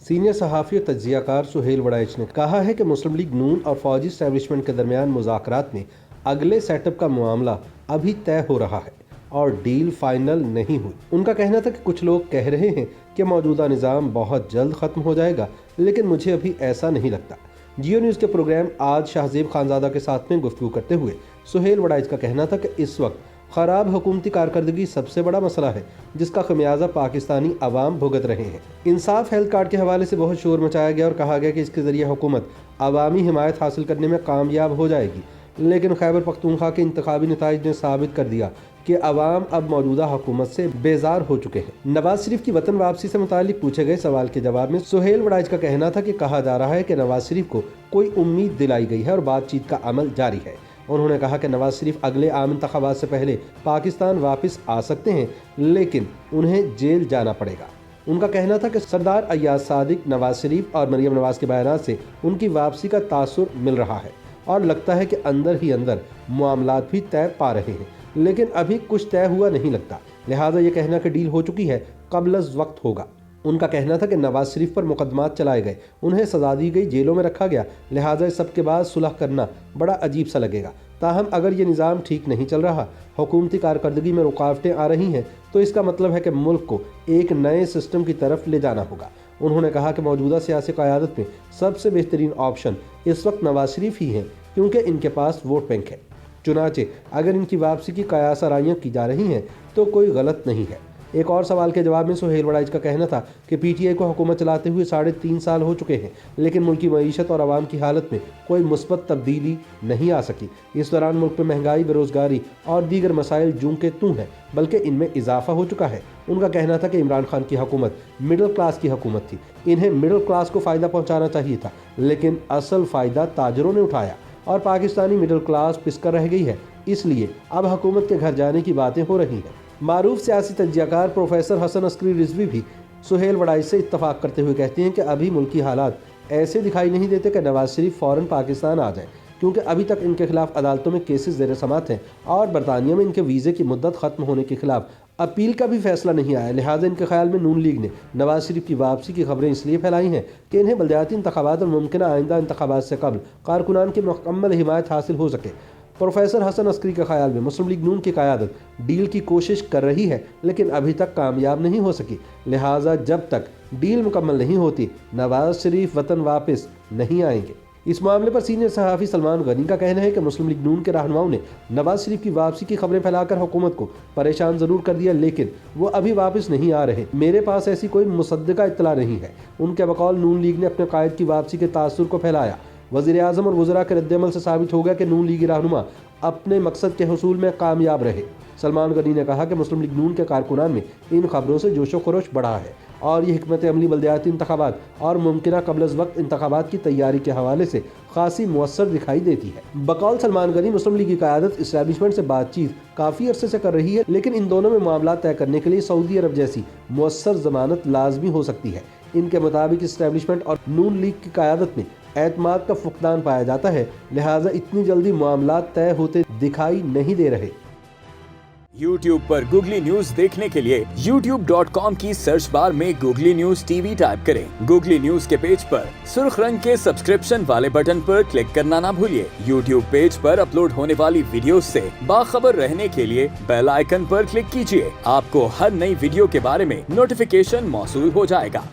Senior सहाफ़ी और तज्ज़ियाकार सुहेल वड़ैच ने कहा है कि मुस्लिम लीग नून और फौजी एस्टैब्लिशमेंट के दरमियान मुज़ाकरात में अगले सेटअप का मामला अभी तय हो रहा है और डील फाइनल नहीं हुई। उनका कहना था कि कुछ लोग कह रहे हैं कि मौजूदा निज़ाम बहुत जल्द ख़त्म हो जाएगा, लेकिन मुझे अभी ऐसा नहीं लगता। जियो न्यूज़ के प्रोग्राम आज शाहज़ेब खानज़ादा के साथ में गुफ्तगू करते हुए सुहेल वड़ैच का कहना था कि इस वक्त ख़राब हुकूमती कारकर्दगी सबसे बड़ा मसला है, जिसका खमियाजा पाकिस्तानी अवाम भुगत रहे हैं। इंसाफ हेल्थ कार्ड के हवाले से बहुत शोर मचाया गया और कहा गया कि इसके ज़रिए हुकूमत अवामी हिमायत हासिल करने में कामयाब हो जाएगी, लेकिन खैबर पख्तूनख्वा के इंतखाबी नताइज ने साबित कर दिया कि अवाम अब मौजूदा हुकूमत से बेजार हो चुके हैं। नवाज शरीफ की वतन वापसी से मुतालिक पूछे गए सवाल के जवाब में सुहेल वड़ैच का कहना था कि कहा जा रहा है कि नवाज शरीफ को कोई उम्मीद दिलाई गई है और बातचीत का अमल जारी है। उन्होंने कहा कि नवाज शरीफ अगले आम इंतखाबात से पहले पाकिस्तान वापस आ सकते हैं, लेकिन उन्हें जेल जाना पड़ेगा। उनका कहना था कि सरदार अय्याज सादिक, नवाज शरीफ और मरियम नवाज के बयान से उनकी वापसी का तासुर मिल रहा है और लगता है कि अंदर ही अंदर मामलात भी तय पा रहे हैं, लेकिन अभी कुछ तय हुआ नहीं लगता। लिहाजा ये कहना कि डील हो चुकी है कबल वक्त होगा। उनका कहना था कि नवाज शरीफ पर मुकदमात चलाए गए, उन्हें सजा दी गई, जेलों में रखा गया, लिहाजा इस सब के बाद सुलह करना बड़ा अजीब सा लगेगा। ताहम अगर ये निज़ाम ठीक नहीं चल रहा, हुकूमती कारकर्दगी में रुकावटें आ रही हैं, तो इसका मतलब है कि मुल्क को एक नए सिस्टम की तरफ ले जाना होगा। उन्होंने कहा कि मौजूदा सियासी क़यादत में सबसे बेहतरीन ऑप्शन इस वक्त नवाज शरीफ ही हैं, क्योंकि इनके पास वोट बैंक है। चुनाचे अगर इनकी वापसी की कयास आराइयाँ की जा रही हैं तो कोई गलत नहीं है। एक और सवाल के जवाब में सुहेल वड़ैच का कहना था कि पीटीआई को हुकूमत चलाते हुए 3.5 साल हो चुके हैं, लेकिन मुल्क की मईशत और आवाम की हालत में कोई मुस्बत तब्दीली नहीं आ सकी। इस दौरान मुल्क में महंगाई, बेरोजगारी और दीगर मसाइल जूं के तूं हैं, बल्कि इनमें इजाफा हो चुका है। उनका कहना था कि इमरान खान की हुकूमत मिडिल क्लास की हुकूमत थी, इन्हें मिडिल क्लास को फ़ायदा पहुँचाना चाहिए था, लेकिन असल फ़ायदा ताजरों ने उठाया और पाकिस्तानी मिडिल क्लास पिसकर रह गई है। इसलिए अब हुकूमत के घर जाने की बातें हो रही हैं। मारूफ सियासी तज्ज़ियाकार प्रोफेसर हसन अस्करी रिजवी भी सुहेल वड़ैच से इत्तफाक करते हुए कहते हैं कि अभी मुल्की हालात ऐसे दिखाई नहीं देते कि नवाज शरीफ फ़ौरन पाकिस्तान आ जाए, क्योंकि अभी तक इनके खिलाफ अदालतों में केसेस ज़ेर समाअत हैं और बरतानिया में इनके वीज़े की मुद्दत ख़त्म होने के खिलाफ अपील का भी फैसला नहीं आया। लिहाजा इनके ख्याल में नून लीग ने नवाज शरीफ की वापसी की खबरें इसलिए फैलाई हैं कि इन्हें बलदियाती इंतखाबात और मुमकिन आइंदा इंतखाबात से कबल कारकुनान की मुकम्मल हिमायत हासिल हो सके। प्रोफेसर हसन अस्करी के ख्याल में मुस्लिम लीग नून की क़यादत डील की कोशिश कर रही है, लेकिन अभी तक कामयाब नहीं हो सकी। लिहाजा जब तक डील मुकम्मल नहीं होती, नवाज शरीफ वतन वापस नहीं आएंगे। इस मामले पर सीनियर सहाफ़ी सलमान गनी का कहना है कि मुस्लिम लीग नून के रहनुमाओं ने नवाज शरीफ की वापसी की खबरें फैलाकर हुकूमत को परेशान ज़रूर कर दिया, लेकिन वो अभी वापस नहीं आ रहे। मेरे पास ऐसी कोई मुसद्दका इत्तला नहीं है। उनके बकौल नून लीग ने अपने कायद की वापसी के तासुर को फैलाया। वज़ीर आज़म और वज़रा के रद्दअमल से साबित हो गया कि नून लीगी रहनुमा अपने मकसद के हुसूल में कामयाब रहे। सलमान गनी ने कहा कि मुस्लिम लीग नून के कारकुनान में इन खबरों से जोशो खरोश बढ़ा है और ये हिकमत अमली बलदियाती इंतखाबात और मुमकिन कबल वक्त इंतखाबात की तैयारी के हवाले से खासी मुअस्सर दिखाई देती है। बकौल सलमान गनी मुस्लिम लीग की क़यादत इस्टेब्लिशमेंट से बातचीत काफ़ी अरसे से कर रही है, लेकिन इन दोनों में मामला तय करने के लिए सऊदी अरब जैसी मुअस्सर ज़मानत लाजमी हो सकती है। इनके मुताबिक इस्टेब्लिशमेंट और नून लीग की क़यादत में एतमाद का फुकदान पाया जाता है, लिहाजा इतनी जल्दी मामला तय होते दिखाई नहीं दे रहे। YouTube पर गूगली न्यूज देखने के लिए youtube.com की सर्च बार में गूगली न्यूज टीवी टाइप करें। गूगली न्यूज के पेज पर सुर्ख रंग के सब्सक्रिप्शन वाले बटन पर क्लिक करना ना भूलिए। YouTube पेज पर अपलोड होने वाली वीडियोस से बाखबर रहने के लिए बेल आइकन पर क्लिक कीजिए। आपको हर नई वीडियो के बारे में नोटिफिकेशन मौसूल हो जाएगा।